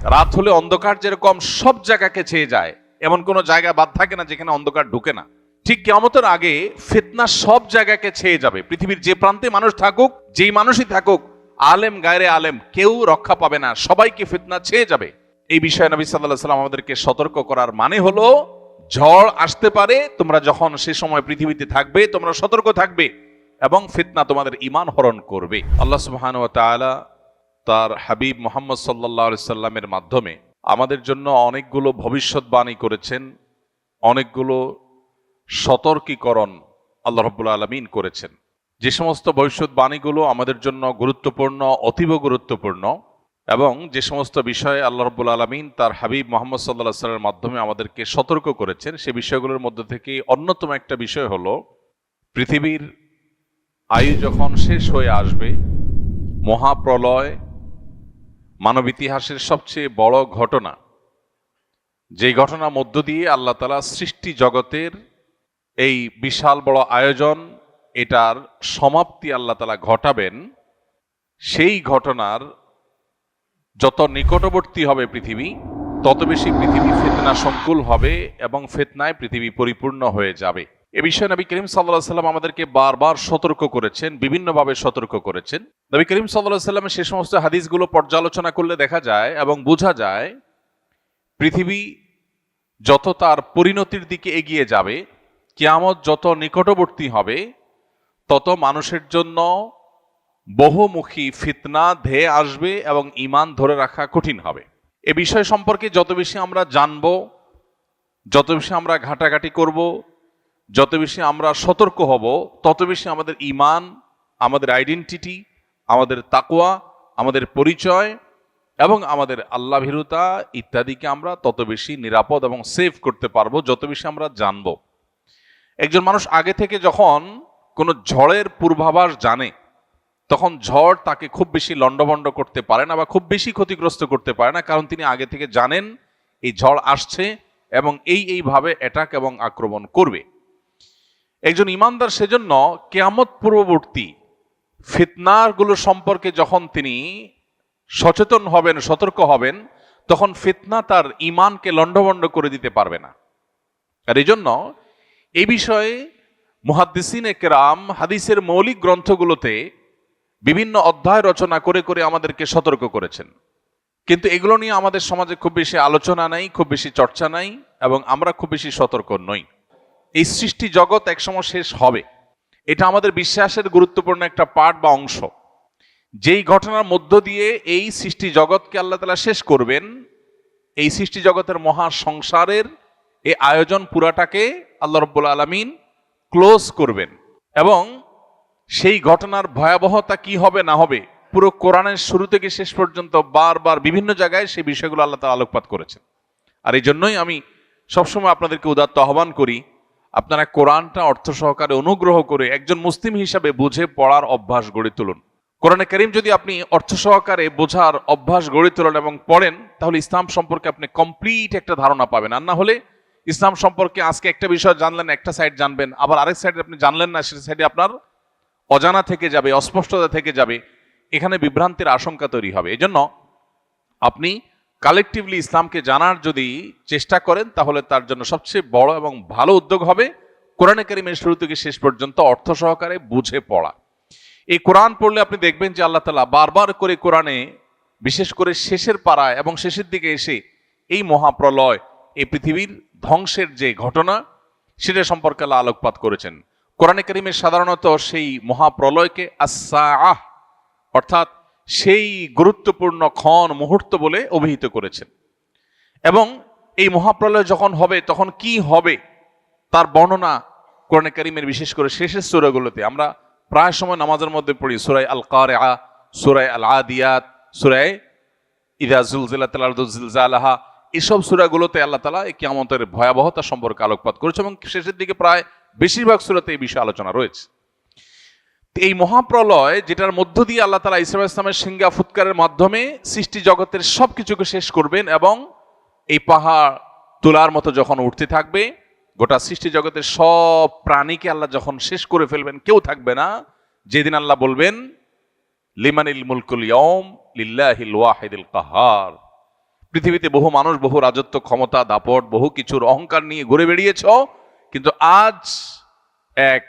রাত হলে অন্ধকার যেরকম সব জায়গাকে ছেয়ে যায়, এমন কোনো জায়গা বাদ থাকে না যেখানে অন্ধকার ঢুকে না। ঠিক কিয়ামতের আগে ফিতনা সব জায়গাকে ছেয়ে যাবে। পৃথিবীর যে প্রান্তে মানুষ থাকুক, যেই মানুষই থাকুক, আলেম গায়রে আলেম, কেউ রক্ষা পাবে না, সবাইকে ফিতনা ছেয়ে যাবে। এই বিষয়ে নবী সাল্লাল্লাহু আলাইহি ওয়াসাল্লাম আমাদেরকে সতর্ক করার মানে হলো, ঝড় আসতে পারে, তোমরা যখন সে সময় পৃথিবীতে থাকবে তোমরা সতর্ক থাকবে এবং ফিতনা তোমাদের ঈমান হরণ করবে। আল্লাহ সুবহানাহু ওয়া তাআলা তার হাবিব মুহাম্মদ সাল্লাল্লাহু আলাইহি সাল্লামের মাধ্যমে আমাদের জন্য অনেকগুলো ভবিষ্যৎবাণী করেছেন, অনেকগুলো সতর্কীকরণ আল্লাহ রাব্বুল আলামিন করেছেন। যে সমস্ত ভবিষ্যৎবাণীগুলো আমাদের জন্য গুরুত্বপূর্ণ, অতীব গুরুত্বপূর্ণ, এবং যে সমস্ত বিষয়ে আল্লাহ রাব্বুল আলামিন তার হাবিব মুহাম্মদ সাল্লাল্লাহু আলাইহি সাল্লামের মাধ্যমে আমাদেরকে সতর্ক করেছেন, সে বিষয়গুলোর মধ্যে থেকে অন্যতম একটা বিষয় হলো, পৃথিবীর আয়ু যখন শেষ হয়ে আসবে, মহাপ্রলয় মানব ইতিহাসের সবচেয়ে বড় ঘটনা, যেই ঘটনার মধ্য দিয়ে আল্লাহ তাআলা সৃষ্টি জগতের এই বিশাল বড় আয়োজন, এটার সমাপ্তি আল্লাহ তাআলা ঘটাবেন, সেই ঘটনার যত নিকটবর্তী হবে পৃথিবী, তত বেশি পৃথিবী ফিতনা সংকুল হবে এবং ফিতনায় পৃথিবী পরিপূর্ণ হয়ে যাবে। এ বিষয়ে নবী করিম সাল্লাল্লাহু আলাইহি সাল্লাম আমাদেরকে বারবার সতর্ক করেছেন, বিভিন্নভাবে সতর্ক করেছেন। নবী করিম সাল্লাল্লাহু আলাইহি সাল্লামের সে সমস্ত হাদিসগুলো পর্যালোচনা করলে দেখা যায় এবং বোঝা যায়, পৃথিবী যত তার পরিণতির দিকে এগিয়ে যাবে, কিয়ামত যত নিকটবর্তী হবে, তত মানুষের জন্য বহুমুখী ফিতনা ধেয়ে আসবে এবং ঈমান ধরে রাখা কঠিন হবে। এ বিষয় সম্পর্কে যত বেশি আমরা জানব, যত বেশি আমরা ঘাটাঘাটি করব, যত বেশি আমরা সতর্ক হব, তত বেশি আমাদের ঈমান, আমাদের আইডেন্টিটি, আমাদের তাকওয়া, আমাদের পরিচয় এবং আমাদের আল্লাহ ভীরুতা ইত্যাদিকে আমরা তত বেশি নিরাপদ এবং সেভ করতে পারবো, যত বেশি আমরা জানব। একজন মানুষ আগে থেকে যখন কোনো ঝড়ের পূর্বাভাস জানে, তখন ঝড় তাকে খুব বেশি লণ্ডভণ্ড করতে পারে না বা খুব বেশি ক্ষতিগ্রস্ত করতে পারে না, কারণ তিনি আগে থেকে জানেন এই ঝড় আসছে এবং এইভাবে অ্যাটাক এবং আক্রমণ করবে। একজন ইমানদার সেজন্য কিয়ামত পূর্ববর্তী ফিতনাগুলো সম্পর্কে যখন তিনি সচেতন হবেন, সতর্ক হবেন, তখন ফিতনা তার ঈমানকে লণ্ডভণ্ড করে দিতে পারবে না। আর এই জন্য এই বিষয়ে মুহাদ্দিসিনে কেরাম হাদিসের মৌলিক গ্রন্থগুলোতে বিভিন্ন অধ্যায় রচনা করে করে আমাদেরকে সতর্ক করেছেন, কিন্তু এগুলো নিয়ে আমাদের সমাজে খুব বেশি আলোচনা নাই, খুব বেশি চর্চা নাই, এবং আমরা খুব বেশি সতর্ক নই। এই সৃষ্টি জগৎ একসময় শেষ হবে, এটা আমাদের বিশ্বাসের গুরুত্বপূর্ণ একটা পার্ট বা অংশ। যেই ঘটনার মধ্য দিয়ে এই সৃষ্টি জগৎকে আল্লাহ তাআলা শেষ করবেন, এই সৃষ্টি জগতের মহা সংসারের এই আয়োজন পুরাটাকে আল্লাহ রাব্বুল আলামিন ক্লোজ করবেন, এবং সেই ঘটনার ভয়াবহতা কি হবে না হবে পুরো কোরআনের শুরু থেকে শেষ পর্যন্ত বারবার বিভিন্ন জায়গায় সেই বিষয়গুলো আল্লাহ তাআলা আলোকপাত করেছেন। আর এই জন্যই আমি সবসময় আপনাদেরকে উদাত্ত আহ্বান করি, আপনারা কোরআনটা অর্থ সহকারে অনুগ্রহ করে একজন মুসলিম হিসাবে বুঝে পড়ার অভ্যাস গড়ে তুলুন। কোরআনে কারীম যদি আপনি অর্থ সহকারে বোঝার অভ্যাস গড়ে তোলেন এবং পড়েন, তাহলে ইসলাম সম্পর্কে আপনি কমপ্লিট একটা ধারণা পাবেন। আর না হলে ইসলাম সম্পর্কে আজকে একটা বিষয় জানলেন, একটা সাইড জানবেন, আবার আরেক সাইডে আপনি জানলেন না, সেটা সাইডে আপনার অজানা থেকে যাবে, অস্পষ্টতা থেকে যাবে, এখানে বিভ্রান্তির আশঙ্কা তৈরি হবে। এজন্য আপনি কালেকটিভলি ইসলামকে জানার যদি চেষ্টা করেন, তাহলে তার জন্য সবচেয়ে বড় এবং ভালো উদ্যোগ হবে কোরআনে কারীমের শুরু থেকে শেষ পর্যন্ত অর্থ সহকারে বুঝে পড়া। এই কোরআন পড়লে আপনি দেখবেন যে আল্লাহ তাআলা বারবার করে কোরআনে, বিশেষ করে শেষের পাড়ায় এবং শেষের দিকে এসে এই মহাপ্রলয়, এই পৃথিবীর ধ্বংসের যে ঘটনা, সেটা সম্পর্কে আল্লাহ আলোকপাত করেছেন। কোরআনে কারীমে সাধারণত সেই মহাপ্রলয়কে আস-সাআহ, অর্থাৎ সেই গুরুত্বপূর্ণ ক্ষণ, মুহূর্ত বলে অভিহিত করেছেন। এবং এই মহাপ্রলয় যখন হবে তখন কি হবে তার বর্ণনা কোরআনে কারীমের বিশেষ করে শেষের সূরাগুলোতে আমরা প্রায় সময় নামাজের মধ্যে পড়ি। সূরা আল কারিআ, সূরা আল আদিয়াত, সূরা ইযা যুলজিলাতিল আরদু জিলজালাহা, এসব সূরাগুলোতে আল্লাহ তাআলা এই কিয়ামতের ভয়াবহতা সম্পর্কে আলোকপাত করেছে এবং শেষের দিকে প্রায় বেশিরভাগ সূরাতে এই বিষয়ে আলোচনা রয়েছে। এই মহাপ্রলয়, যেটার মধ্য দিয়ে আল্লাহ তাআলা ঈসা আলাইহিস সালামের সিংহা ফুৎকারের মাধ্যমে সৃষ্টি জগতের সবকিছুকে শেষ করবেন, এবং এই পাহাড় তুলার মতো যখন উঠতে থাকবে, গোটা সৃষ্টি জগতের সব প্রাণীকে আল্লাহ যখন শেষ করে ফেলবেন, কেউ থাকবে না, যেদিন আল্লাহ বলবেন লিমানিল মুলকুল ইয়াউম লিল্লাহিল ওয়াহিদিল কাহার, পৃথিবীতে বহু মানুষ বহু রাজত্ব, ক্ষমতা, দাপট, বহু কিছুর অহংকার নিয়ে ঘুরে বেরিয়েছ, কিন্তু আজ এক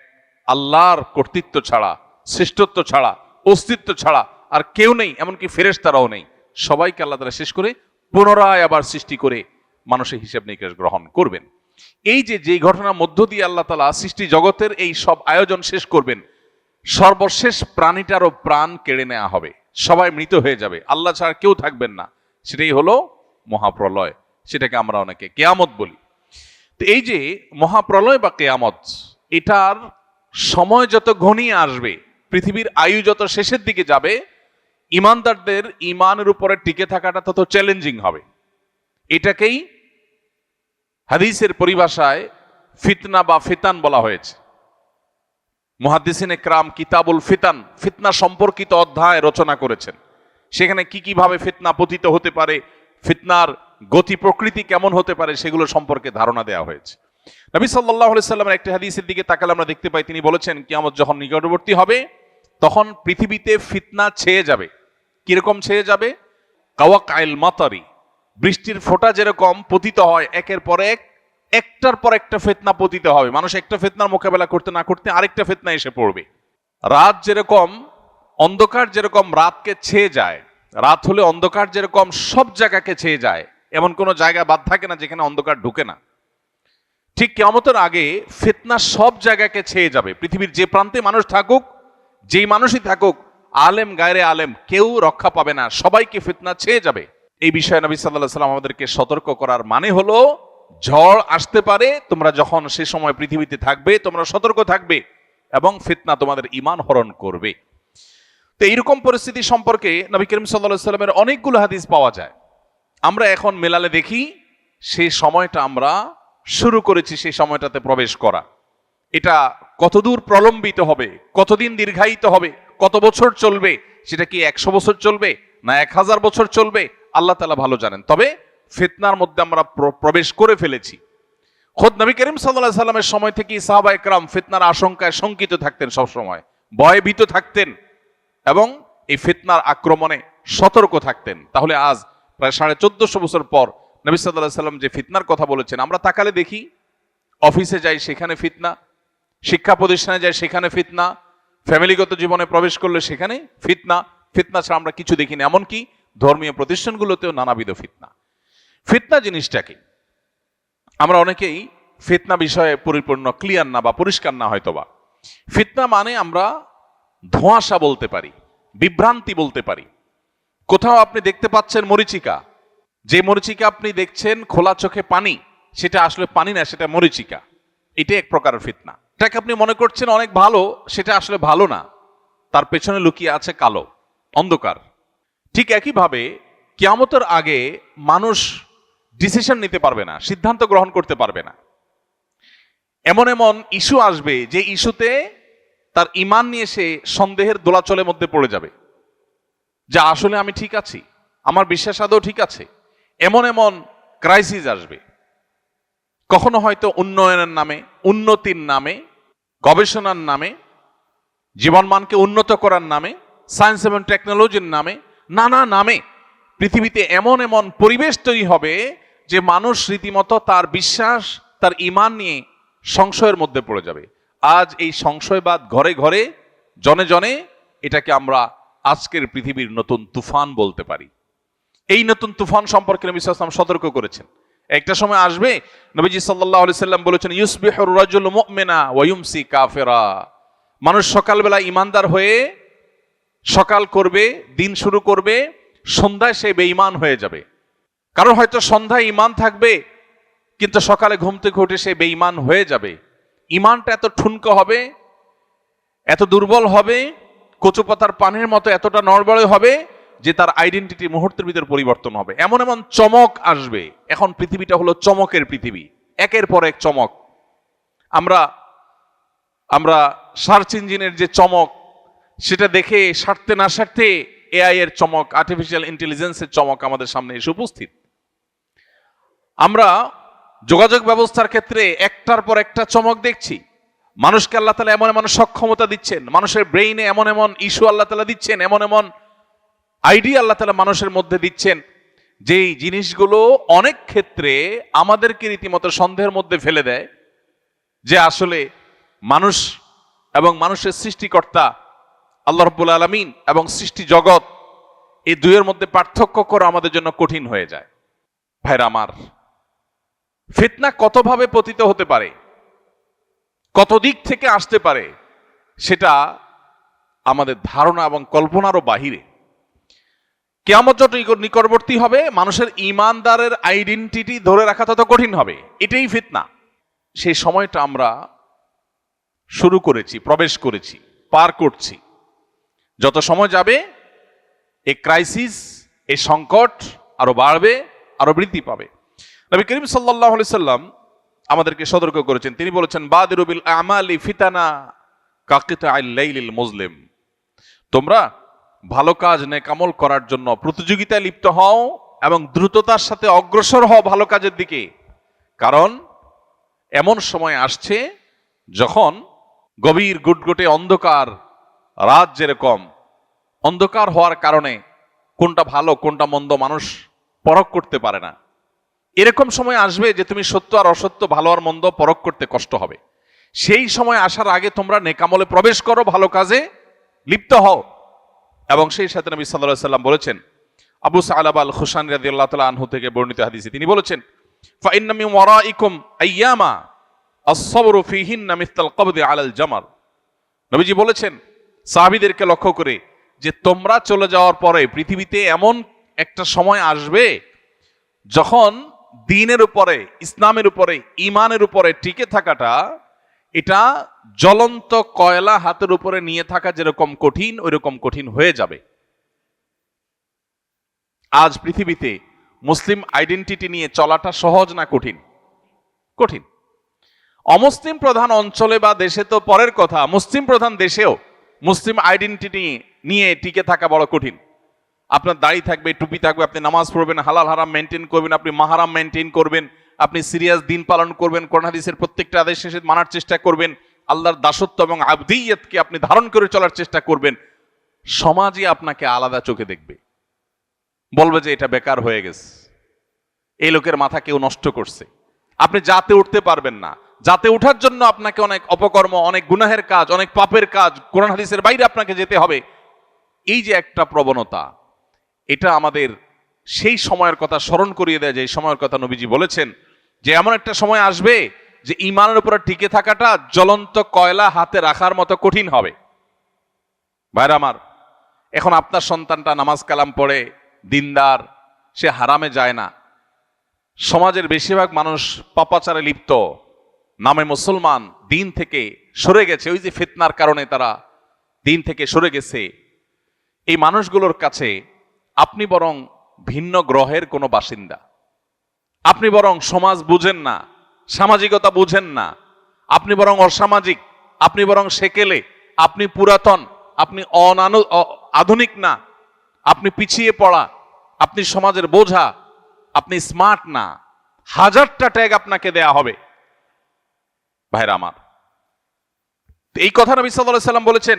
আল্লাহর কর্তৃত্ব ছাড়া, শ্রেষ্ঠত্ব ছাড়া, অস্তিত্ব ছাড়া আর কেউ নেই, এমনকি ফেরেশতারাও নেই। সবাইকে আল্লাহ তাআলা শেষ করে পুনরায় আবার সৃষ্টি করে মানুষের হিসাব নিকাশ গ্রহণ করবেন। এই যে ঘটনার মধ্য দিয়ে আল্লাহ তাআলা সৃষ্টি জগতের এই সব আয়োজন শেষ করবেন, সর্বশেষ প্রাণীটারও প্রাণ কেড়ে নেওয়া হবে, সবাই মৃত হয়ে যাবে, আল্লাহ ছাড়া কেউ থাকবেন না। সেটাই হলো মহাপ্রলয়, সেটাকে আমরা অনেকে কেয়ামত বলি। তো এই যে মহাপ্রলয় বা কেয়ামত, এটার সময় যত ঘনিয়ে আসবে, পৃথিবীর আয়ু যত শেষের দিকে যাবে, ইমানদারদের ইমানের উপরে টিকে থাকাটা তত চ্যালেঞ্জিং হবে। এটাকেই হাদিসের পরিভাষায় ফিতনা বা ফিতান বলা হয়েছে। মুহাদ্দিসিনে কেরাম কিতাবুল ফিতান, ফিতনা সম্পর্কিত অধ্যায় রচনা করেছেন। সেখানে কি ভাবে ফিতনা পতিত হতে পারে, ফিতনার গতি প্রকৃতি কেমন হতে পারে, সেগুলো সম্পর্কে ধারণা দেওয়া হয়েছে। নবী সাল্লাল্লাহু আলাইহি সাল্লামের একটি হাদিসের দিকে তাকালে আমরা দেখতে পাই, তিনি বলেছেন কিয়ামত যখন নিকটবর্তী হবে তখন পৃথিবীতে ফিতনা ছেয়ে যাবে। কিরকম ছেয়ে যাবে? কাওয়াকাইল মাতারি, বৃষ্টির ফোঁটা যেরকম পতিত হয় একের পর এক, একটার পর একটা ফিতনা পতিত হবে। মানুষ একটা ফিতনার মোকাবেলা করতে না করতে আরেকটা ফিতনা এসে পড়বে। রাত যেরকম, অন্ধকার যেরকম রাতকে ছেয়ে যায়, রাত হলে অন্ধকার যেরকম সব জায়গাকে ছেয়ে যায়, এমন কোনো জায়গা বাদ থাকে না যেখানে অন্ধকার ঢুকে না। ঠিক কিয়ামতের আগে ফিতনা সব জায়গাকে ছেয়ে যাবে। পৃথিবীর যে প্রান্তে মানুষ থাকুক, যেই মানুষই থাকুক, আলেম গায়রে আলেম, কেউ রক্ষা পাবে না, সবাইকে ফিতনা ছেয়ে যাবে। এই বিষয়ে নবী সাল্লাল্লাহু আলাইহি ওয়াসাল্লাম আমাদেরকে সতর্ক করার মানে হলো, ঝড় আসতে পারে, তোমরা যখন সে সময় পৃথিবীতে থাকবে তোমরা সতর্ক থাকবে এবং ফিতনা তোমাদের ঈমান হরণ করবে। তো এইরকম পরিস্থিতি সম্পর্কে নবী করিম সাল্লাল্লাহু আলাইহি ওয়াসাল্লামের অনেকগুলো হাদিস পাওয়া যায়। আমরা এখন মেলালে দেখি সেই সময়টা আমরা শুরু করেছি, সেই সময়টাতে প্রবেশ করা। এটা কতদূর প্রলম্বিত হবে, কতদিন দীর্ঘায়িত হবে, কত বছর চলবে, সেটা কি 100 বছর চলবে না 1000 বছর চলবে, আল্লাহ তাআলা ভালো জানেন। তবে ফিতনার মধ্যে আমরা প্রবেশ করে ফেলেছি। খোদ নবী করিম সাল্লাল্লাহু আলাইহি ওয়াসাল্লামের সময় থেকেই সাহাবায়ে কেরাম ফিতনার আশঙ্কায় শঙ্কিত থাকতেন, সব সময় ভয়ভীত থাকতেন এবং এই ফিতনার আক্রমণে সতর্ক থাকতেন। তাহলে আজ প্রায় 1450 বছর পর নবী সাল্লাল্লাহু আলাইহি ওয়াসাল্লাম যে ফিতনার কথা বলেছেন, আমরা তাকালে দেখি অফিসে যাই সেখানে ফিতনা, শিক্ষা প্রতিষ্ঠানে যাই সেখানে ফিতনা, ফ্যামিলিগত জীবনে প্রবেশ করলে সেখানে ফিতনা। ফিতনা ছাড়া আমরা কিছু দেখি না, এমনকি ধর্মীয় প্রতিষ্ঠানগুলোতেও নানাবিধ ফিতনা। ফিতনা জিনিসটা কি? আমরা অনেকেই ফিতনা বিষয়ে পরিপূর্ণ ক্লিয়ার না বা পরিষ্কার না হয়তোবা। ফিতনা মানে আমরা ধোঁয়াশা বলতে পারি, বিভ্রান্তি বলতে পারি। কোথাও আপনি দেখতে পাচ্ছেন মরিচিকা, যে মরিচিকা আপনি দেখছেন খোলা চোখে পানি, সেটা আসলে পানি না, সেটা মরিচিকা। এটা এক প্রকারের ফিতনা। এটাকে আপনি মনে করছেন অনেক ভালো, সেটা আসলে ভালো না, তার পেছনে লুকিয়ে আছে কালো অন্ধকার। ঠিক একইভাবে কিয়ামতের আগে মানুষ ডিসিশন নিতে পারবে না, সিদ্ধান্ত গ্রহণ করতে পারবে না। এমন এমন ইস্যু আসবে যে ইস্যুতে তার ঈমান নিয়ে সে সন্দেহের দোলাচলের মধ্যে পড়ে যাবে, যে আসলে আমি ঠিক আছি, আমার বিশ্বাস আদৌ ঠিক আছে। এমন এমন ক্রাইসিস আসবে, কখনো হয়তো উন্নয়নের নামে, উন্নতির নামে, গবেষণার নামে, জীবনমানকে উন্নত করার নামে, সায়েন্স এবং টেকনোলজির নামে, নানা নামে পৃথিবীতে এমন এমন পরিবেশ তৈরি হবে যে মানুষ রীতিমতো তার বিশ্বাস, তার ঈমান নিয়ে সংশয়ের মধ্যে পড়ে যাবে। আজ এই সংশয়বাদ ঘরে ঘরে, জনে জনে, এটাকে আমরা আজকের পৃথিবীর নতুন তুফান বলতে পারি। এই নতুন তুফান সম্পর্কে নবী সাল্লাল্লাহু আলাইহি ওয়াসাল্লাম সতর্ক করেছেন। একটা সময় আসবে, নবীজি সাল্লাল্লাহু আলাইহি সাল্লাম বলেছেন, ইউসবিহুর রাজুলু মুমিনা ওয়া ইউমসি কাফিরা। মানুষ সকালবেলা ঈমানদার হয়ে সকাল করবে, দিন শুরু করবে, সন্ধ্যায় সে বেঈমান হয়ে যাবে। কারণ হয়তো সন্ধ্যায় ঈমান থাকবে কিন্তু সকালে ঘুম থেকে উঠে সে বেঈমান হয়ে যাবে। ঈমানটা এত ঠুনকো হবে, এত দুর্বল হবে, কচু পাতার পানির মতো এতটা নড়বড়ে হবে যে তার আইডেন্টিটি মুহূর্তের ভিতর পরিবর্তন হবে। এমন এমন চমক আসবে। এখন পৃথিবীটা হলো চমকের পৃথিবী, একের পর এক চমক। আমরা সার্চ ইঞ্জিনের যে চমক, সেটা দেখে সারতে না সারতে এআই এর চমক, আর্টিফিশিয়াল ইন্টেলিজেন্সের চমক আমাদের সামনে এসে উপস্থিত। আমরা যোগাযোগ ব্যবস্থার ক্ষেত্রে একটার পর একটা চমক দেখছি। মানুষকে আল্লাহ তাআলা এমন এমন সক্ষমতা দিচ্ছেন, মানুষের ব্রেইনে এমন এমন ইস্যু আল্লাহ তাআলা দিচ্ছেন, এমন এমন আইডিয়া আল্লাহ তাআলা মানুষের মধ্যে দিচ্ছেন যেই জিনিসগুলো অনেক ক্ষেত্রে আমাদেরকে রীতিমতো সন্দেহের মধ্যে ফেলে দেয় যে আসলে মানুষ এবং মানুষের সৃষ্টিকর্তা আল্লাহ রাব্বুল আলামিন এবং সৃষ্টি জগৎ, এই দুইয়ের মধ্যে পার্থক্য করা আমাদের জন্য কঠিন হয়ে যায়। ভাইরা আমার, ফিতনা কতভাবে পতিত হতে পারে, কত দিক থেকে আসতে পারে, সেটা আমাদের ধারণা এবং কল্পনারও বাহিরে। কিয়ামত যত নিকটবর্তী হবে, মানুষের ঈমানদারের আইডেন্টিটি ধরে রাখা তত কঠিন হবে। এটাই ফিতনা। সেই সময়টা আমরা শুরু করেছি, প্রবেশ করেছি, পার করছি। যত সময় যাবে এই ক্রাইসিস, এই সংকট আরো বাড়বে, আরো বৃদ্ধি পাবে। নবী করিম সাল্লাল্লাহু আলাইহি সাল্লাম আমাদেরকে সতর্ক করেছেন। তিনি বলেছেন, বাদিরু বিল আমালি ফিতানা কাকিতাইল লাইলিল মুজলিম। তোমরা ভালো কাজ নেকামল করার জন্য প্রতিযোগিতায় লিপ্ত হও এবং দ্রুততার সাথে অগ্রসর হও ভালো কাজের দিকে। কারণ এমন সময় আসছে যখন গভীর গুটগুটে অন্ধকার রাত যেরকম অন্ধকার হওয়ার কারণে কোনটা ভালো কোনটা মন্দ মানুষ পরখ করতে পারে না, এরকম সময় আসবে যে তুমি সত্য আর অসত্য, ভালো আর মন্দ পরখ করতে কষ্ট হবে। সেই সময় আসার আগে তোমরা নেকামলে প্রবেশ করো, ভালো কাজে লিপ্ত হও। এবং সেই সাথে নবী সাল্লাল্লাহু আলাইহি সাল্লাম বলেছেন, আবু সা'লাবা আল খুশানি রাদিয়াল্লাহু তাআলা আনহু থেকে বর্ণিত হাদিসে তিনি বলেছেন, ফা ইন্না মিন ওয়ারাইকুম আইয়ামা আস-সাবরু ফীহিন্না মিসলাল কবদি আলাল জামার। নবীজি বলেছেন সাহাবীদেরকে লক্ষ্য করে যে তোমরা চলে যাওয়ার পরে পৃথিবীতে এমন একটা সময় আসবে যখন দ্বীনের উপরে, ইসলামের উপরে, ঈমানের উপরে টিকে থাকাটা এটা জ্বলন্ত কয়লা হাতের উপরে নিয়ে থাকা যেরকম কঠিন, ওইরকম কঠিন হয়ে যাবে। আজ পৃথিবীতে মুসলিম আইডেন্টিটি নিয়ে চলাটা সহজ না কঠিন? কঠিন। অমুসলিম প্রধান অঞ্চলে বা দেশে তো পরের কথা, মুসলিম প্রধান দেশেও মুসলিম আইডেন্টিটি নিয়ে টিকে থাকা বড় কঠিন। আপনার দাড়ি থাকবে, টুপি থাকবে, আপনি নামাজ পড়বেন, হালাল হারাম মেনটেন করবেন, আপনি মাহারাম মেনটেন করবেন, আপনি সিরিয়াস দিন পালন করবেন, কোরআন হাদিসের প্রত্যেকটা আদেশ শেষে মানার চেষ্টা করবেন, আল্লাহর দাসত্ব এবং আবদিয়তকে আপনি ধারণ করে চলার চেষ্টা করবেন। সমাজই আপনাকে আলাদা চোখে দেখবে, বলবে যে এটা বেকার হয়ে গেছে, এই লোকের মাথা কেউ নষ্ট করছে। আপনি জাতে উঠতে পারবেন না। জাতে ওঠার জন্য আপনাকে অনেক অপকর্ম, অনেক গুনাহের কাজ, অনেক পাপের কাজ, কোরআন হাদিসের বাইরে আপনাকে যেতে হবে। এই যে একটা প্রবণতা, এটা আমাদের সেই সময়ের কথা স্মরণ করিয়ে দেয় যে এই সময়ের কথা নবীজি বলেছেন যে এমন একটা সময় আসবে যে ঈমানের উপরে টিকে থাকাটা জ্বলন্ত কয়লা হাতে রাখার মতো কঠিন হবে। ভাইরা আমার, এখন আপনার সন্তানটা নামাজ কালাম পড়ে, দিনদার, সে হারামে যায় না। সমাজের বেশিরভাগ মানুষ পাপাচারে লিপ্ত, নামে মুসলমান, দিন থেকে সরে গেছে। ওই যে ফিতনার কারণে তারা দিন থেকে সরে গেছে। এই মানুষগুলোর কাছে আপনি বরং ভিন্ন গ্রহের কোনো বাসিন্দা। আপনি বরং সমাজ বুঝেন না, সামাজিকতা বুঝেন না, আপনি বরং অসামাজিক, আপনি বরং সেকেলে, আপনি পুরাতন, আপনি আধুনিক না, আপনি পিছিয়ে পড়া, আপনি সমাজের বোঝা, আপনি স্মার্ট না। হাজারটা ট্যাগ আপনাকে দেয়া হবে। ভাইরা আমার, এই কথা নবী সাল্লাল্লাহু আলাইহি সাল্লাম বলেছেন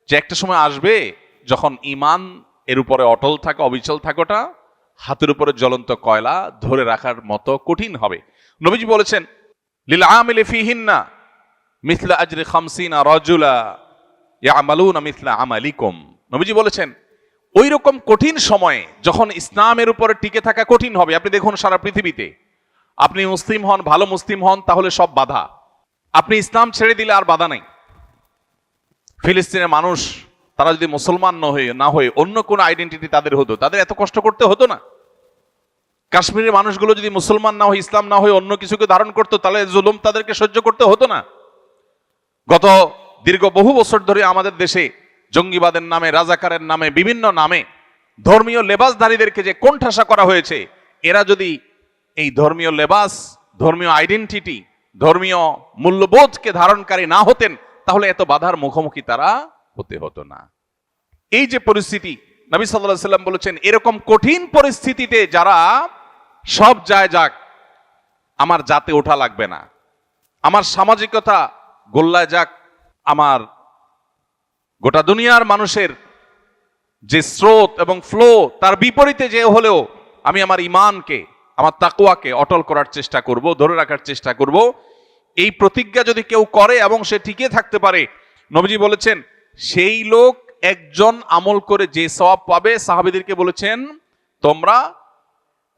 যে একটা সময় আসবে যখন ঈমান এর উপরে অটল থাকা, অবিচল থাকাটা হাতের উপরে জ্বলন্ত কয়লা ধরে রাখার মতো কঠিন হবে। নবীজি বলেছেন, লিল আমিলি ফিহিন্না মিসলা আজরি 50 রাজুলা ইয়ামালুনা মিসলা আমালিকুম। নবীজি বলেছেন ওই রকম কঠিন সময়ে যখন ইসলামের উপরে টিকে থাকা কঠিন হবে। আপনি দেখুন সারা পৃথিবীতে, আপনি মুসলিম হন, ভালো মুসলিম হন, তাহলে সব বাধা। আপনি ইসলাম ছেড়ে দিলে আর বাধা নেই। ফিলিস্তিনের মানুষ তারা যদি মুসলমান না হয়ে অন্য কোন আইডেন্টিটি তাদের হতো, তাদের এত কষ্ট করতে হতো না। কাশ্মীরের মানুষগুলো যদি মুসলমান না হয়ে, ইসলাম না হয়ে অন্য কিছুকে ধারণ করতো, তাহলে জুলুম তাদেরকে সহ্য করতে হতো না। গত দীর্ঘ বহু বছর ধরে আমাদের দেশে জঙ্গিবাদের নামে, রাজাকারের নামে, বিভিন্ন নামে ধর্মীয় লেবাসধারীদেরকে যে কোণঠাসা করা হয়েছে, এরা যদি এই ধর্মীয় লেবাস, ধর্মীয় আইডেন্টিটি, ধর্মীয় মূল্যবোধকে ধারণকারী না হতেন, তাহলে এত বাধার মুখোমুখি তারা হতে হতো না। এই যে পরিস্থিতি, নবী সাল্লাল্লাহু আলাইহি সাল্লাম বলেছেন এরকম কঠিন পরিস্থিতিতে যারা সব যায় যাক, আমার জাতে ওঠা লাগবে না, আমার সামাজিকতা গোল্লায় যাক, আমার গোটা দুনিয়ার মানুষের যে স্রোত এবং ফ্লো তার বিপরীতে যে হলেও আমি আমার ঈমানকে, আমার তাকওয়াকে অটল করার চেষ্টা করব, ধরে রাখার চেষ্টা করব। এই প্রতিজ্ঞা যদি কেউ করে এবং সে টিকে থাকতে পারে, নবীজি বলেছেন সেই লোক একজন আমল করে যে সওয়াব পাবে, সাহাবীদেরকে বলেছেন তোমরা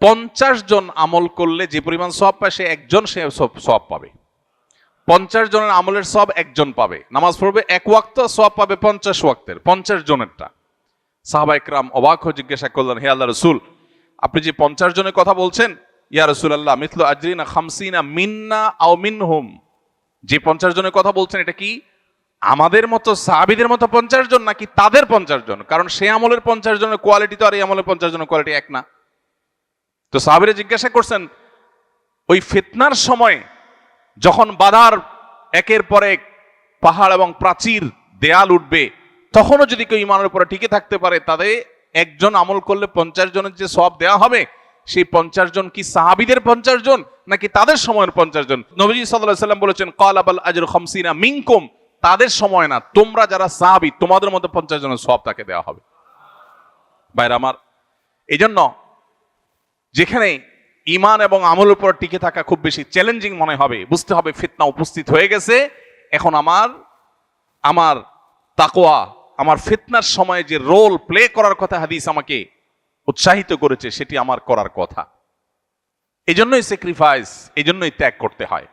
50 জন আমল করলে যে পরিমাণ সওয়াব পায়, সে একজন সে সওয়াব পাবে। 50 জনের আমলের সওয়াব একজন পাবে। নামাজ পড়বে এক ওয়াক্ত, সওয়াব পাবে 50 ওয়াক্তের, 50 জনেরটা। সাহাবা একরাম অবাক হয়ে জিজ্ঞাসা করলেন, হে আল্লাহ রাসূল, আপনি যে 50 জনের কথা বলছেন, ইয়া রাসূলুল্লাহ মিথলু আজরিনা খামসিনা মিন্না আও মিনহুম, যে 50 জনের কথা বলছেন এটা কি আমাদের মতো সাহাবীদের মতো 50 জন নাকি তাদের 50 জন? কারণ সে আমলের 50 জনের কোয়ালিটি তো আর এই আমলের 50 জনের কোয়ালিটি এক না। তো সাহাবীরা জিজ্ঞাসা করছেন, ওই ফিতনার সময় যখন বাধার একের পর এক পাহাড় এবং প্রাচীর দেয়াল উঠবে, তখনও যদি কেউ ঈমানের উপরে টিকে থাকতে পারে, তাদের একজন আমল করলে 50 জনের যে সওয়াব দেওয়া হবে, সেই 50 জন কি সাহাবীদের 50 জন নাকি তাদের সময়ের 50 জন? নবীজি সাল্লাল্লাহু আলাইহি ওয়াসাল্লাম বলেছেন, ক্বালা বাল আজরু খামসিনা মিনকুম, তাদের সময় না, তোমরা যারা সাহাবী তোমাদের মধ্যে 50 জনের সওয়াব তাকে দেওয়া হবে। ভাইরা আমার, এইজন্য যেখানে ঈমান এবং আমলের উপর টিকে থাকা খুব বেশি চ্যালেঞ্জিং মনে হবে, বুঝতে হবে ফিতনা উপস্থিত হয়ে গেছে। এখন আমার তাকওয়া, আমার ফিতনার সময় যে রোল প্লে করার কথা হাদিস আমাকে উৎসাহিত করেছে, সেটি আমার করার কথা। এজন্যই স্যাক্রিফাইস, এজন্যই ত্যাগ করতে হয়।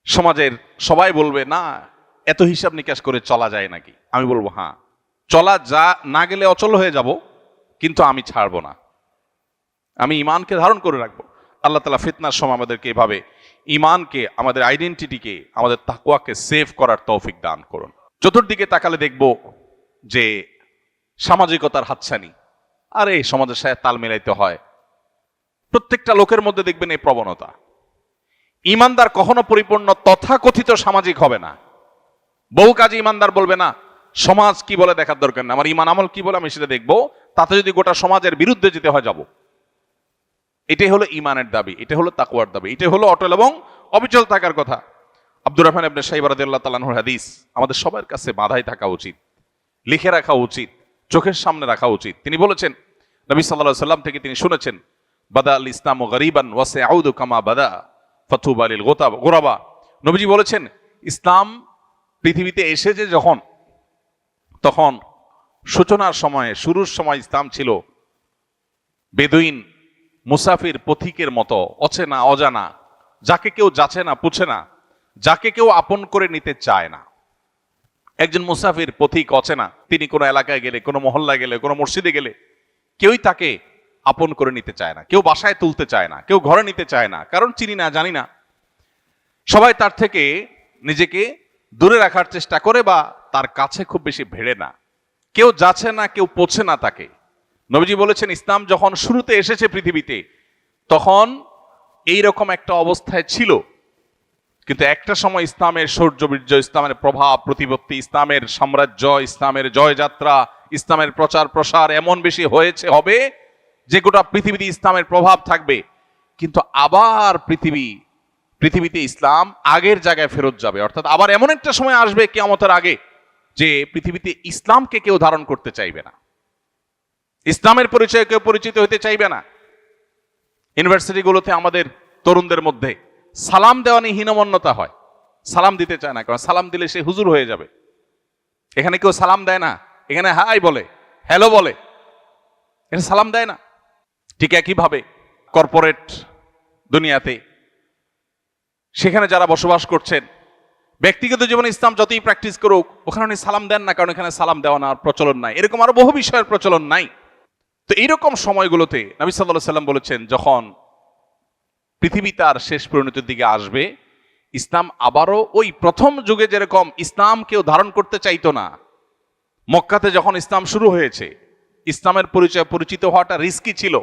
সমাজের সবাই বলবে না এত হিসাব নিকাশ করে চলা যায় নাকি? আমি বলবো হ্যাঁ, চলা যা না গেলে অচল হয়ে যাব, কিন্তু আমি ছাড়বো না, আমি ঈমানকে ধারণ করে রাখবো। আল্লাহ তাআলা ফিতনার সময় আমাদেরকে এভাবে ঈমানকে, আমাদের আইডেন্টিটিকে, আমাদের তাকওয়াকে সেভ করার তৌফিক দান করুন। চতুর্দিকে তাকালে দেখব যে সামাজিকতার হাতছানি, আরে সমাজের সাথে তাল মেলাইতে হয়। প্রত্যেকটা লোকের মধ্যে দেখবেন এই প্রবণতা। ঈমানদার কখনো পরিপূর্ণ তথাকথিত সামাজিক হবে না। বহু কাজে ঈমানদার বলবে না সমাজ কি বলে দেখার দরকার না, আমার ঈমান আমল কি বলে আমি সেটা দেখবো, তাতে যদি গোটা সমাজের বিরুদ্ধে যেতে হয় যাব। এটাই হলো ঈমানের দাবি, এটা হলো তাকওয়ার দাবি, এটা হলো অটল এবং অবিচল থাকার কথা। আব্দুর রহমান ইবনে শাইবা রাদিয়াল্লাহু তাআলা আনহুর হাদিস আমাদের সবার কাছে বাঁধাই থাকা উচিত, লিখে রাখা উচিত, চোখের সামনে রাখা উচিত। তিনি বলেছেন, নবী সাল্লাল্লাহু আলাইহি সাল্লাম থেকে তিনি শুনেছেন, বাদা আল ইসলামু গরিবান ওয়া সায়াউদু কামা বাদা ফাতুবা লিল গুরাবা। নবীজি বলেছেন, ইসলাম পৃথিবীতে এসেছে যখন, তখন সূচনার সময়ে, শুরুর সময় ইসলাম ছিল বেদুইন, মুসাফির, পথিকের মতো, অচেনা অজানা, যাকে কেউ যাচে না পুছে না, যাকে কেউ আপন করে নিতে চায় না। একজন মুসাফির, পথিক, অচেনা, তিনি কোনো এলাকায় গেলে, কোনো মহল্লায় গেলে, কোনো মসজিদে গেলে কেউই তাকে আপন করে নিতে চায় না, কেউ বাসায় তুলতে চায় না, কেউ ঘরে নিতে চায় না, কারণ চিনি না, জানি না। সবাই তার থেকে নিজেকে দূরে রাখার চেষ্টা করে বা তার কাছে খুব বেশি ভেড়ে না, কেউ যাচ্ছে না, কেউ পোছে না তাকে। নবীজি বলেছেন, ইসলাম যখন শুরুতে এসেছে পৃথিবীতে, তখন এইরকম একটা অবস্থায় ছিল, কিন্তু একটা সময় ইসলামের শৌর্যবীর্য, ইসলামের প্রভাব প্রতিপত্তি, ইসলামের সাম্রাজ্য, ইসলামের জয়যাত্রা, ইসলামের প্রচার প্রসার এমন বেশি হবে যে গোটা পৃথিবীতে ইসলামের প্রভাব থাকবে। কিন্তু আবার পৃথিবীতে ইসলাম আগের জায়গায় ফেরত যাবে, অর্থাৎ আবার এমন একটা সময় আসবে কিয়ামতের আগে যে পৃথিবীতে ইসলামকে কেউ ধারণ করতে চাইবে না, ইসলামের পরিচয়ে কেউ পরিচিত হতে চাইবে না। ইউনিভার্সিটিগুলোতে আমাদের তরুণদের মধ্যে সালাম দেওয়া নিয়ে হীনমন্যতা হয়, সালাম দিতে চায় না, কারণ সালাম দিলে সে হুজুর হয়ে যাবে। এখানে কেউ সালাম দেয় না, এখানে হাই বলে, হ্যালো বলে, এখানে সালাম দেয় না। ঠিক একইভাবে কর্পোরেট দুনিয়াতে, সেখানে যারা বসবাস করছেন, ব্যক্তিগত জীবনে ইসলাম যতই প্র্যাকটিস করুক, ওখানে উনি সালাম দেন না, কারণ এখানে সালাম দেওয়া না প্রচলন নাই। এরকম আরো বহু বিষয়ের প্রচলন নাই। তো এইরকম সময়গুলোতে নবী সাল্লাল্লাহু আলাইহি সাল্লাম বলেছেন, যখন পৃথিবী তার শেষ পরিণতির দিকে আসবে, ইসলাম আবারও ওই প্রথম যুগে যেরকম ইসলাম কেউ ধারণ করতে চাইতো না, মক্কাতে যখন ইসলাম শুরু হয়েছে, ইসলামের পরিচয় পরিচিত হওয়াটা রিস্কি ছিল।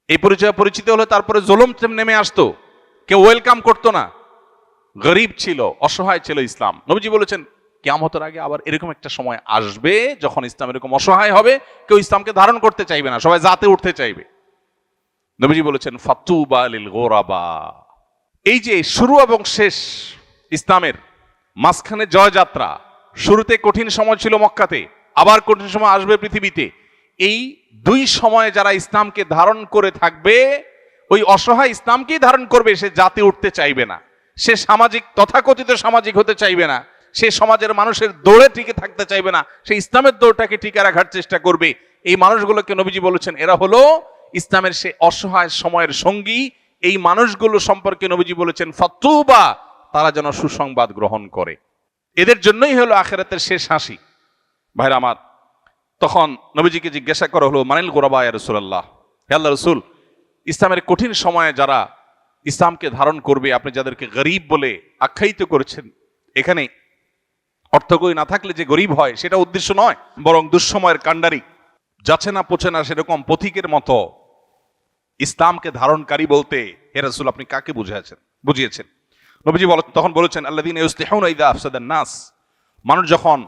এই পরিচয় পরিচিত হলে তারপরে জুলুম নেমে আসতো, কেউ ওয়েলকাম করতো না, গরিব ছিল, অসহায় ছিল ইসলাম। নবীজি বলেছেন, কিয়ামতের আগে আবার এরকম একটা সময় আসবে যখন ইসলাম এরকম অসহায় হবে, কেউ ইসলামকে ধারণ করতে চাইবে না, সবাই জাতে উঠতে চাইবে। নবীজি বলেছেন, ফাতুবা লিল গুরাবা। এই যে শুরু এবং শেষ ইসলামের, মাঝখানে জয়যাত্রা, শুরুতে কঠিন সময় ছিল মক্কাতে, আবার কঠিন সময় আসবে পৃথিবীতে, এই দুই সময়ে যারা ইসলামকে ধারণ করে থাকবে, ওই অসহায় ইসলামকেই ধারণ করবে। সে জাতি উঠতে চাইবে না, সে সামাজিক তথাকথিত সামাজিক হতে চাইবে না, সে সমাজের মানুষের দৌড়ে টিকে থাকতে চাইবে না, সে ইসলামের দৌড়টাকে টিকে রাখার চেষ্টা করবে। এই মানুষগুলোকে নবীজি বলেছেন এরা হলো ইসলামের সে অসহায় সময়ের সঙ্গী। এই মানুষগুলো সম্পর্কে নবীজি বলেছেন ফাতুবা, তারা যেন সুসংবাদ গ্রহণ করে। এদের জন্যই হলো আখিরাতের শেষ হাসি। ভাইরা আমার, তখন নবীজিকে জিজ্ঞাসা করা হলো মানিল গোরাবা ইয়া রাসূলুল্লাহ, হে আল্লাহর রাসূল, ইসলামের কঠিন সময়ে যারা ইসলামকে ধারণ করবে, আপনি যাদেরকে গরীব বলে আখ্যায়িত করেছেন, এখানে অর্থকরী না থাকলে যে গরীব হয় সেটা উদ্দেশ্য নয়, বরং দুঃসময়ের কাণ্ডারি, যাচ্ছে না পোছে না সেরকম পথিকের মতো ইসলামকে ধারণকারী বলতে হে রাসূল আপনি কাকে বুঝিয়েছেন? নবীজি তখন বলেছেন আল্লাযীনা ইউসলিহুনা ইযা আফসাদান নাস, মানুষ যখন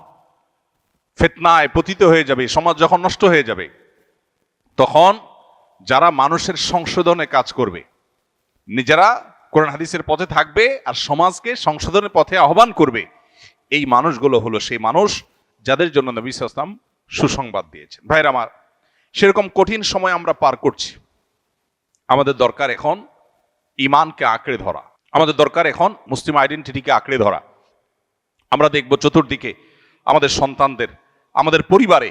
ফিতনায় পতিত হয়ে যাবে, সমাজ যখন নষ্ট হয়ে যাবে, তখন যারা মানুষের সংশোধনে কাজ করবে, নিজেরা কোরআন হাদিসের পথে থাকবে আর সমাজকে সংশোধনের পথে আহ্বান করবে, এই মানুষগুলো হলো সেই মানুষ যাদের জন্য নবী সাল্লাল্লাহু আলাইহি ওয়াসাল্লাম সুসংবাদ দিয়েছেন। ভাইরা আমার, সেরকম কঠিন সময় আমরা পার করছি। আমাদের দরকার এখন ঈমানকে আঁকড়ে ধরা, আমাদের দরকার এখন মুসলিম আইডেন্টিটিকে আঁকড়ে ধরা। আমরা দেখব চতুর্দিকে আমাদের সন্তানদের, আমাদের পরিবারে,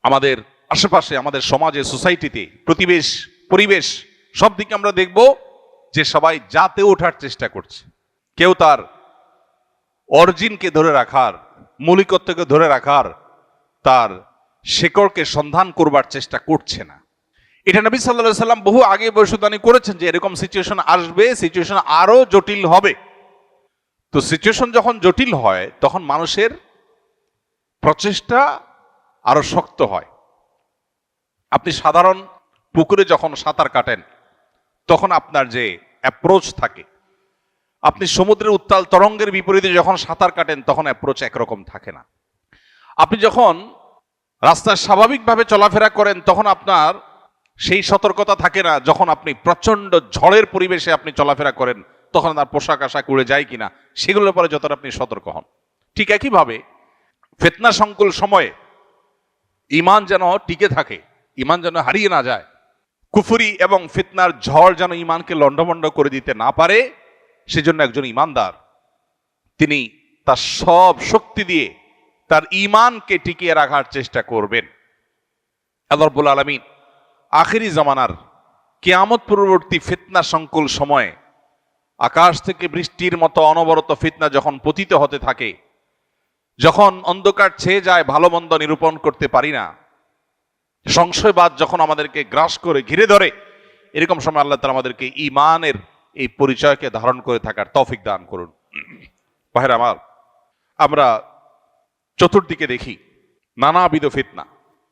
আমাদের আশেপাশে, আমাদের সমাজে, সোসাইটিতে, পরিবেশ সব দিকে আমরা দেখব যে সবাই জাতে ওঠার চেষ্টা করছে। কেউ তার অরিজিনকে ধরে রাখার, মৌলিকত্বকে ধরে রাখার, তার শেকড়কে সন্ধান করবার চেষ্টা করছে না। এটা নবী সাল্লাল্লাহু আলাইহি সাল্লাম বহু আগে ভবিষ্যদ্বাণী করেছেন যে এরকম সিচুয়েশন আসবে, সিচুয়েশন আরো জটিল হবে। তো সিচুয়েশন যখন জটিল হয় তখন মানুষের প্রচেষ্টা আরো শক্ত হয়। আপনি সাধারণ পুকুরে যখন সাঁতার কাটেন তখন আপনার যে অ্যাপ্রোচ থাকে, আপনি সমুদ্রের উত্তাল তরঙ্গের বিপরীতে যখন সাঁতার কাটেন তখন অ্যাপ্রোচ একরকম থাকে না। আপনি যখন রাস্তায় স্বাভাবিকভাবে চলাফেরা করেন তখন আপনার সেই সতর্কতা থাকে না। যখন আপনি প্রচন্ড ঝড়ের পরিবেশে আপনি চলাফেরা করেন তখন আপনার পোশাক আশাক উড়ে যায় কিনা সেগুলোর পরে যতটা আপনি সতর্ক হন। ঠিক একইভাবে ফিতনা সংকুল সময়ে ঈমান যেন টিকে থাকে, ঈমান যেন হারিয়ে না যায়, কুফরি এবং ফিতনার ঝড় যেন ঈমানকে লণ্ডভণ্ড করে দিতে না পারে, সেজন্য একজন ঈমানদার তিনি তার সব শক্তি দিয়ে তার ঈমানকে টিকিয়ে রাখার চেষ্টা করবেন। আল্লাহ রাব্বুল আলামিন আখিরি জামানার কিয়ামত পূর্ববর্তী ফিতনা সংকুল সময়ে আকাশ থেকে বৃষ্টির মতো অনবরত ফিতনা যখন পতিত হতে থাকে, যখন অন্ধকার ছেয়ে যায়, ভালো মন্দ নিরূপণ করতে পারি না, সংশয়বাদ যখন আমাদেরকে গ্রাস করে ঘিরে ধরে, এরকম সময় আল্লাহ তাআলা আমাদেরকে ঈমানের এই পরিচয়কে ধারণ করে থাকার তৌফিক দান করুন। ভাইরা আমার, আমরা চতুর্দিকে দেখি নানাবিধ ফিতনা,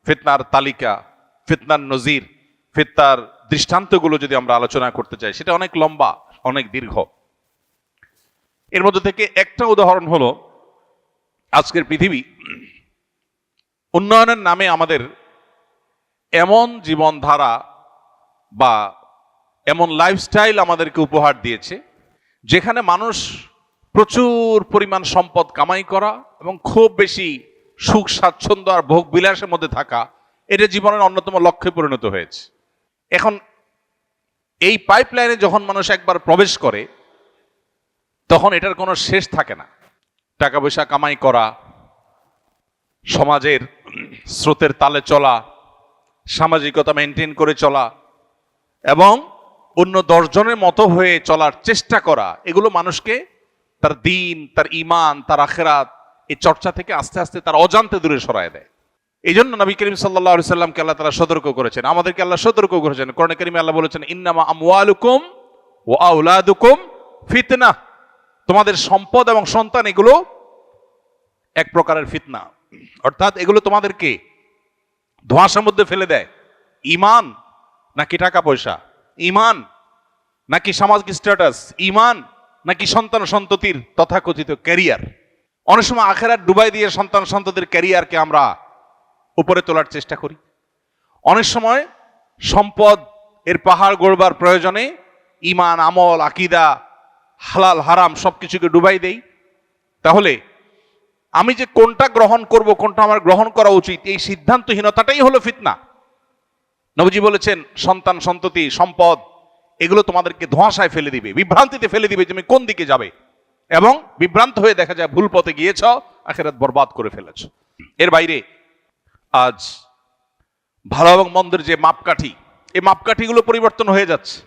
ফিতনার তালিকা, ফিতনার নজির, ফিতনার দৃষ্টান্তগুলো যদি আমরা আলোচনা করতে চাই সেটা অনেক লম্বা, অনেক দীর্ঘ। এর মধ্যে থেকে একটা উদাহরণ হলো আজকের পৃথিবী উন্নয়নের নামে আমাদের এমন জীবনধারা বা এমন লাইফস্টাইল আমাদেরকে উপহার দিয়েছে যেখানে মানুষ প্রচুর পরিমাণ সম্পদ কামাই করা এবং খুব বেশি সুখ স্বাচ্ছন্দ্য আর ভোগ বিলাসের মধ্যে থাকা, এটা জীবনের অন্যতম লক্ষ্যে পরিণত হয়েছে। এখন এই পাইপলাইনে যখন মানুষ একবার প্রবেশ করে তখন এটার কোনো শেষ থাকে না। টাকা পয়সা কামাই করা, সমাজের স্রোতের তালে চলা, সামাজিকতা মেনটেন করে চলা এবং অন্য 10 জনের মতো হয়ে চলার চেষ্টা করা, এগুলো মানুষকে তার দ্বীন, তার ঈমান, তার আখিরাত এই চর্চা থেকে আস্তে আস্তে তার অজান্তে দূরে সরায় দেয়। এই জন্য নবী করিম সাল্লাল্লাহু আলাইহি সাল্লামকে আল্লাহ তাআলা সতর্ক করেছেন, আমাদেরকে আল্লাহ সতর্ক করেছেন। কোরআনে কারিমে আল্লাহ বলেছেন ইন্নামা আমওয়ালুকুম ওয়া আওলাদুকুম ফিতনা, তোমাদের সম্পদ এবং সন্তান এগুলো এক প্রকারের ফিতনা, অর্থাৎ এগুলো তোমাদেরকে ধোঁয়াশার মধ্যে ফেলে দেয়। ঈমান নাকি টাকা পয়সা, ঈমান নাকি সামাজিক স্ট্যাটাস, ঈমান নাকি সন্তান সন্ততির তথাকথিত ক্যারিয়ার। অনেক সময় আখিরাত ডুবাই দিয়ে সন্তান সন্ততির ক্যারিয়ারকে আমরা উপরে তোলার চেষ্টা করি। অনেক সময় সম্পদ এর পাহাড় গড়বার প্রয়োজনে ঈমান, আমল, আকীদা, হালাল হারাম সবকিছুকে ডুবাই দেই। তাহলে আমি যে কোনটা গ্রহণ করব, কোনটা আমার গ্রহণ করা উচিত, এই সিদ্ধান্তহীনতাটাই হলো ফিতনা। নবীজি বলেছেন, সন্তান সন্ততি সম্পদ এগুলো তোমাদেরকে ধোঁয়াশায় ফেলে দিবে, বিভ্রান্তিতে ফেলে দিবে, তুমি কোন দিকে যাবে, এবং বিভ্রান্ত হয়ে দেখা যায় ভুল পথে গিয়েছ, আখিরাত বরবাদ করে ফেলেছ। এর বাইরে আজ ভালো এবং মন্দের যে মাপকাঠি, এই মাপকাঠিগুলো পরিবর্তন হয়ে যাচ্ছে।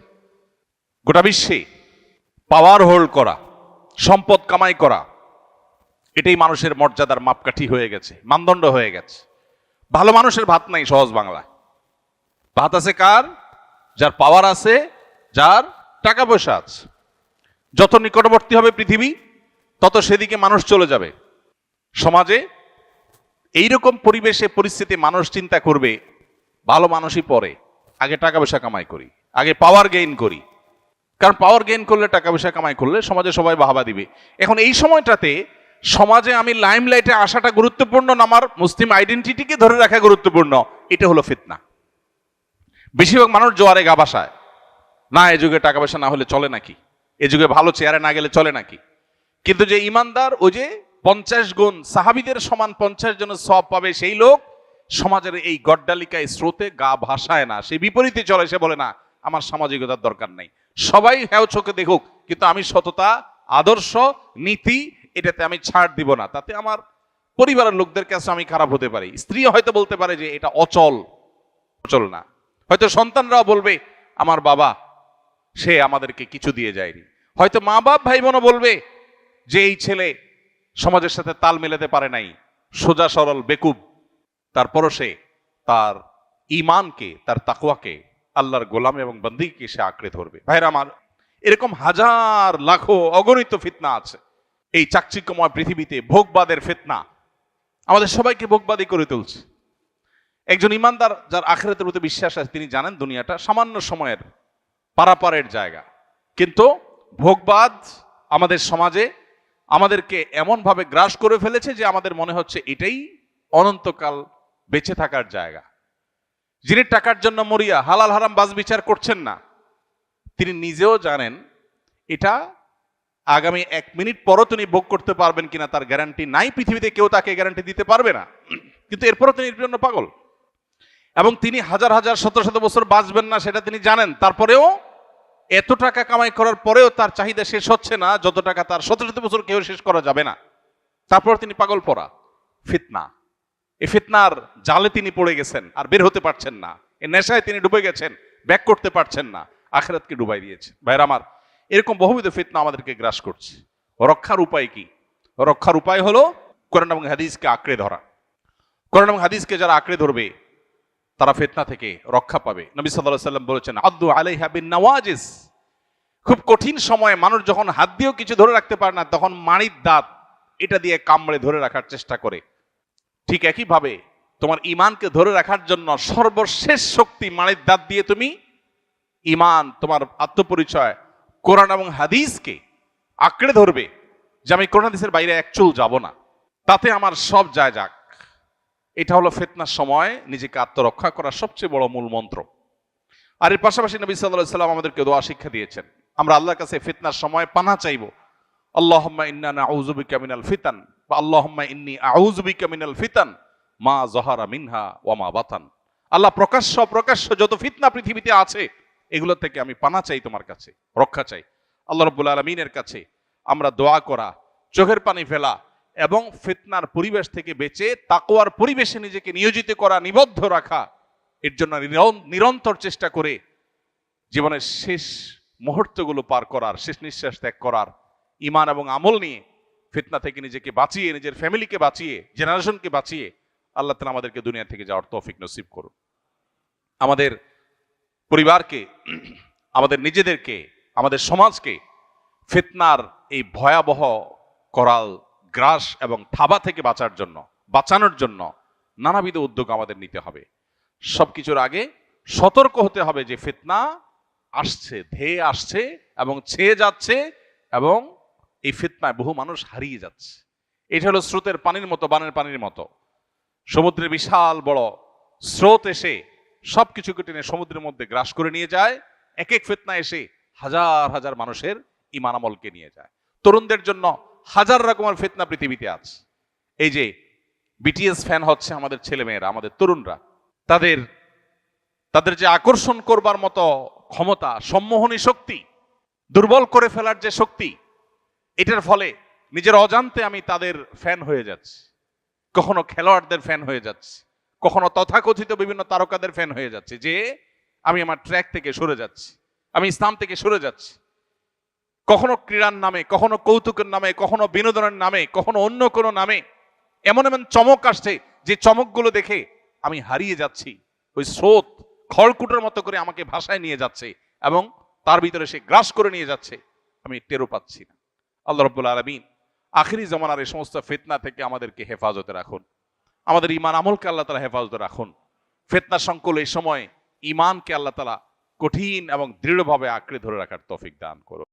গোটা বিশ্বে পাওয়ার হোল্ড করা, সম্পদ কামাই করা, এটাই মানুষের মর্যাদার মাপকাঠি হয়ে গেছে, মানদণ্ড হয়ে গেছে। ভালো মানুষের ভাত নাই, সহজ বাংলায়। ভাত আছে কার? যার পাওয়ার আছে, যার টাকা পয়সা আছে। যত নিকটবর্তী হবে পৃথিবী, তত সেদিকে মানুষ চলে যাবে। সমাজে এইরকম পরিবেশে পরিস্থিতি মানুষ চিন্তা করবে, ভালো মানুষই পরে, আগে টাকা পয়সা কামাই করি, আগে পাওয়ার গেইন করি। কারণ পাওয়ার গেইন করলে, টাকা পয়সা কামাই করলে সমাজে সবাই বাহাবা দিবে। এখন এই সময়টাতে সমাজে আমি লাইমলাইটে আসাটা গুরুত্বপূর্ণ না আমার মুসলিম আইডেন্টিটিকে ধরে রাখা গুরুত্বপূর্ণ? এটা হলো ফিতনা। বেশিরভাগ মানুষ জোয়ারে গা ভাসায়, না এ যুগে টাকা পয়সা না হলে চলে নাকি, এ যুগে ভালো চেয়ারে না গেলে চলে নাকি। কিন্তু যে ইমানদার, ওই যে 50 গুণ সাহাবীদের সমান 50 জনের সওয়াব পাবে, সেই লোক সমাজের এই গড্ডালিকায় স্রোতে গা ভাসায় না, সে বিপরীতে চলে। সে বলে, না আমার সামাজিকতার দরকার নাই, সবাই হ্যাঁ চোখে দেখুক, কিন্তু আমি সততা, আদর্শ, নীতি এটাতে আমি ছাড় দিব না, তাতে আমার পরিবারের লোকদের কাছে আমি খারাপ হতে পারি। স্ত্রী হয়তো বলতে পারে যে এটা অচল, অচল না। হয়তো সন্তানরাও বলবে, আমার বাবা সে আমাদেরকে কিছু দিয়ে যায়নি। হয়তো মা বাপ ভাই বোনও বলবে যে এই ছেলে সমাজের সাথে তাল মেলাতে পারে নাই, সোজা সরল বেকুব, তারপরও সে তার ঈমানকে, তার তাকওয়াকে, আল্লাহর গোলাম এবং বন্দীকে সে আঁকড়ে ধরবে। ভাইরা আমার, এরকম হাজার লাখো অগণিত ফিতনা আছে এই চাকচিক্যময় পৃথিবীতে। ভোগবাদের ফিতনা আমাদের সবাইকে ভোগবাদী করে তুলছে। একজন ইমানদার যার আখিরাতের প্রতি বিশ্বাস আছে, তিনি জানেন দুনিয়াটা সামান্য সময়ের পারাপারের জায়গা। কিন্তু ভোগবাদ আমাদের সমাজে আমাদেরকে এমনভাবে গ্রাস করে ফেলেছে যে আমাদের মনে হচ্ছে এটাই অনন্তকাল বেঁচে থাকার জায়গা। যিনি টাকার জন্য মরিয়া হালাল হারাম বাজ বিচার করছেন না, তিনি নিজেও জানেন এটা আগামী 1 মিনিট পরও তিনি ভোগ করতে পারবেন কিনা তার গ্যারান্টি নাই। পৃথিবীতে কেউ তাকে গ্যারান্টি দিতে পারবে না, কিন্তু এরপরও তিনি এর জন্য পাগল। এবং তিনি হাজার হাজার শত শত বছর বাঁচবেন না, সেটা তিনি জানেন। তারপরেও এত টাকা কামাই করার পরেও তার চাহিদা শেষ হচ্ছে না, যত টাকা তার শত শত বছর কেউ শেষ করা যাবে না। তারপর তিনি পাগল পড়া ফিতনা, এই ফিতনার জালে তিনি পড়ে গেছেন, আর বের হতে পারছেন না। এই নেশায় তিনি ডুবে গেছেন, ব্যাক করতে পারছেন না, আখিরাতকে ডুবাই দিয়েছে। ভাইরা আমার, এরকম বহুবিধ ফিতনা আমাদেরকে গ্রাস করছে। রক্ষার উপায় কি? রক্ষার উপায় হলো কোরআন এবং হাদিসকে আঁকড়ে ধরা। কোরআন এবং হাদিসকে যারা আঁকড়ে ধরবে তারা ফিতনা থেকে রক্ষা পাবে। নবী সাল্লাল্লাহু আলাইহি ওয়াসাল্লাম বলেছেন, আদ্দু আলাইহা বিন নওয়াজিস। খুব কঠিন সময়ে মানুষ যখন হাত দিয়েও কিছু ধরে রাখতে পারে না, তখন মাড়ির দাঁত এটা দিয়ে কামড়ে ধরে রাখার চেষ্টা করে। ঠিক একই ভাবে তোমার ঈমানকে ধরে রাখার জন্য সর্বশেষ শক্তি মাড়ির দাঁত দিয়ে তুমি ঈমান, তোমার আত্মপরিচয় কোরআন এবং হাদিসকে আঁকড়ে ধরবে, যে আমি কোরআন হাদিসের বাইরে এক চুল যাব না, তাতে আমার সব যায় যাক। এটা হলো ফিতনার সময় নিজেকে আত্মরক্ষা করার সবচেয়ে বড় মূল মন্ত্র। আর এর পাশাপাশি নবী সাল্লাল্লাহু আলাইহি ওয়াসাল্লাম আমাদেরকে দোয়া শিক্ষা দিয়েছেন। আমরা আল্লাহর কাছে ফিতনার সময় পানাহ চাইব। আল্লাহুম্মা ইন্না নাউযু বিকা মিনাল ফিতান বা আল্লাহুম্মা ইন্নী আউযু বিকা মিনাল ফিতান মা যাহারা মিনহা ওয়া মা বাতান। আল্লাহ, প্রকাশ্য যত ফিতনা পৃথিবীতে আছে এগুলো থেকে আমি পানাহ চাই, তোমার কাছে রক্ষা চাই। আল্লাহ রাব্বুল আলামিনের কাছে আমরা দোয়া করা, চোখের পানি ফেলা এবং ফিতনার পরিবেশ থেকে বেঁচে তাকওয়ার পরিবেশে নিজেকে নিয়োজিত করা, নিবদ্ধ রাখা, এর জন্য নিরন্তর চেষ্টা করে জীবনের শেষ মুহূর্তগুলো পার করার, শেষ নিঃশ্বাস ত্যাগ করার, ঈমান এবং আমল নিয়ে ফিতনা থেকে নিজেকে বাঁচিয়ে, নিজের ফ্যামিলিকে বাঁচিয়ে, জেনারেশনকে বাঁচিয়ে আল্লাহ তাআলা আমাদেরকে দুনিয়া থেকে যাওয়ার তৌফিক নসিব করুন। আমাদের পরিবারকে, আমাদের নিজেদেরকে, আমাদের সমাজকে ফিতনার এই ভয়াবহ করাল গ্রাস এবং থাবা থেকে বাঁচানোর জন্য নানাবিধ উদ্যোগ আমাদের নিতে হবে। সবকিছুর আগে সতর্ক হতে হবে যে ফিতনা আসছে, ধেয়ে আসছে এবং ছেয়ে যাচ্ছে, এবং এই ফিতনায় বহু মানুষ হারিয়ে যাচ্ছে। এটা হলো স্রোতের পানির মতো, বানের পানির মতো। সমুদ্রের বিশাল বড় স্রোত এসে সবকিছুকে টেনে সমুদ্রের মধ্যে গ্রাস করে নিয়ে যায়। এক এক ফিতনা এসে হাজার হাজার মানুষের ঈমান আমলকে নিয়ে যায়। তরুণদের জন্য হাজার রকমের ফিতনা পৃথিবীতে আছে। এই যে বিটিএস ফ্যান হচ্ছে আমাদের ছেলেমেয়েরা, আমাদের তরুণরা, তাদের যে আকর্ষণ করবার মতো ক্ষমতা, সম্মোহনী শক্তি, দুর্বল করে ফেলার যে শক্তি, এটার ফলে নিজের অজান্তে আমি তাদের ফ্যান হয়ে যাচ্ছি। কখনো খেলোয়াড়দের ফ্যান হয়ে যাচ্ছি, কখনো তথাকথিত বিভিন্ন তারকাদের ফ্যান হয়ে যাচ্ছে, যে আমি আমার ট্র্যাক থেকে সরে যাচ্ছি, আমি ইসলাম থেকে সরে যাচ্ছি। কখনো ক্রীড়ার নামে, কখনো কৌতুকের নামে, কখনো বিনোদনের নামে, কখনো অন্য কোনো নামে এমন এমন চমক আসছে যে চমকগুলো দেখে আমি হারিয়ে যাচ্ছি। ওই স্রোত খড়কুটোর মতো করে আমাকে ভাষায় নিয়ে যাচ্ছে এবং তার ভিতরে সে গ্রাস করে নিয়ে যাচ্ছে, আমি টেরও পাচ্ছি না। আল্লাহ রাব্বুল আলামিন আখিরি জামানার এই সমস্ত ফিতনা থেকে আমাদেরকে হেফাজতে রাখুন, আমাদের ঈমান আমলকে আল্লাহ তাআলা হেফাজতে রাখুন। ফিতনা সংকুল এই সময় ঈমানকে আল্লাহ তাআলা কঠিন এবং দৃঢ়ভাবে আঁকড়ে ধরে রাখার তৌফিক দান করুন।